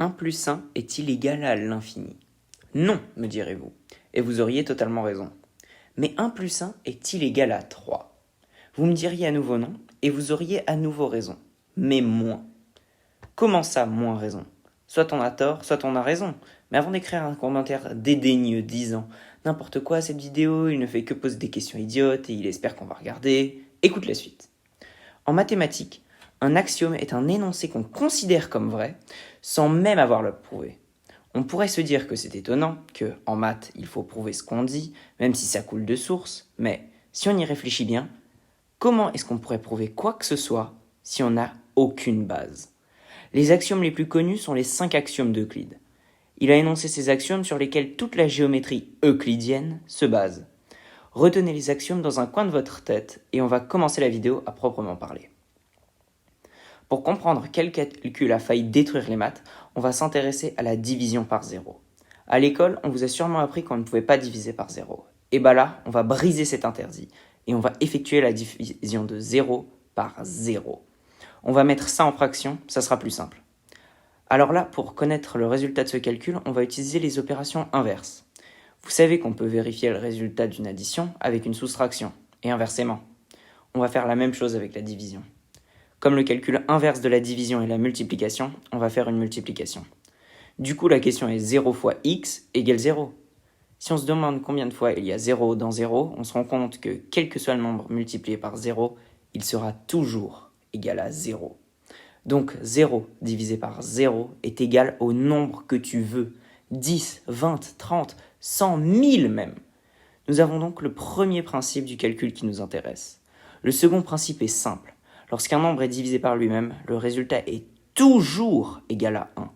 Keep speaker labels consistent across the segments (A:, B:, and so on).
A: 1 plus 1 est-il égal à l'infini? Non, me direz-vous, et vous auriez totalement raison. Mais 1 plus 1 est-il égal à 3? Vous me diriez à nouveau non, et vous auriez à nouveau raison, mais moins. Comment ça, moins raison? Soit on a tort, soit on a raison. Mais avant d'écrire un commentaire dédaigneux disant « N'importe quoi cette vidéo, il ne fait que poser des questions idiotes et il espère qu'on va regarder », écoute la suite. En mathématiques, un axiome est un énoncé qu'on considère comme vrai sans même avoir le prouvé. On pourrait se dire que c'est étonnant, que en maths, il faut prouver ce qu'on dit, même si ça coule de source, mais si on y réfléchit bien, comment est-ce qu'on pourrait prouver quoi que ce soit si on n'a aucune base? Les axiomes les plus connus sont les 5 axiomes d'Euclide. Il a énoncé ces axiomes sur lesquels toute la géométrie euclidienne se base. Retenez les axiomes dans un coin de votre tête et on va commencer la vidéo à proprement parler. Pour comprendre quel calcul a failli détruire les maths, on va s'intéresser à la division par zéro. À l'école, on vous a sûrement appris qu'on ne pouvait pas diviser par zéro. Et bah là, on va briser cet interdit et on va effectuer la division de 0 par 0. On va mettre ça en fraction, ça sera plus simple. Alors là, pour connaître le résultat de ce calcul, on va utiliser les opérations inverses. Vous savez qu'on peut vérifier le résultat d'une addition avec une soustraction, et inversement. On va faire la même chose avec la division. Comme le calcul inverse de la division est la multiplication, on va faire une multiplication. Du coup, la question est 0 fois x égale 0. Si on se demande combien de fois il y a 0 dans 0, on se rend compte que quel que soit le nombre multiplié par 0, il sera toujours égal à 0. Donc 0 divisé par 0 est égal au nombre que tu veux. 10, 20, 30, 100, 1000 même. Nous avons donc le premier principe du calcul qui nous intéresse. Le second principe est simple. Lorsqu'un nombre est divisé par lui-même, le résultat est toujours égal à 1.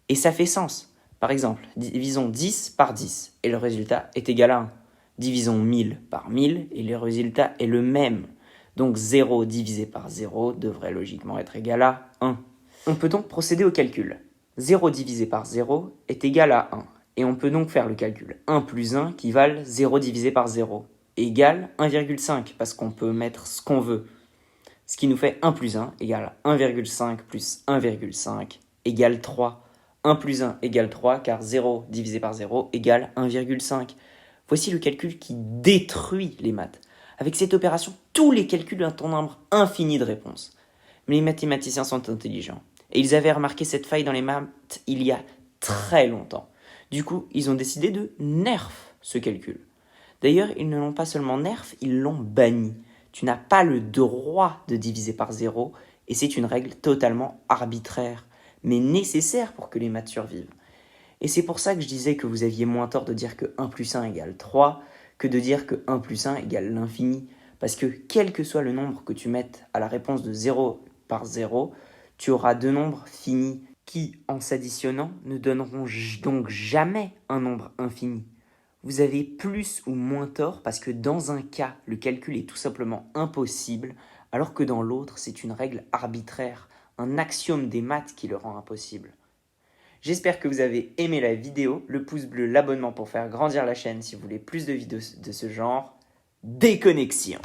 A: Et ça fait sens. Par exemple, divisons 10 par 10 et le résultat est égal à 1. Divisons 1000 par 1000 et le résultat est le même. Donc 0 divisé par 0 devrait logiquement être égal à 1. On peut donc procéder au calcul. 0 divisé par 0 est égal à 1. Et on peut donc faire le calcul 1 plus 1 qui valent 0 divisé par 0 égale 1,5 parce qu'on peut mettre ce qu'on veut. Ce qui nous fait 1 plus 1 égale 1,5 plus 1,5 égale 3. 1 plus 1 égale 3 car 0 divisé par 0 égale 1,5. Voici le calcul qui détruit les maths. Avec cette opération, tous les calculs ont un nombre infini de réponses. Mais les mathématiciens sont intelligents. Et ils avaient remarqué cette faille dans les maths il y a très longtemps. Du coup, ils ont décidé de nerf ce calcul. D'ailleurs, ils ne l'ont pas seulement nerf, ils l'ont banni. Tu n'as pas le droit de diviser par 0 et c'est une règle totalement arbitraire, mais nécessaire pour que les maths survivent. Et c'est pour ça que je disais que vous aviez moins tort de dire que 1 plus 1 égale 3 que de dire que 1 plus 1 égale l'infini. Parce que quel que soit le nombre que tu mettes à la réponse de 0 par 0, tu auras deux nombres finis qui, en s'additionnant, ne donneront donc jamais un nombre infini. Vous avez plus ou moins tort parce que dans un cas, le calcul est tout simplement impossible, alors que dans l'autre, c'est une règle arbitraire, un axiome des maths qui le rend impossible. J'espère que vous avez aimé la vidéo, le pouce bleu, l'abonnement pour faire grandir la chaîne si vous voulez plus de vidéos de ce genre. Déconnexion!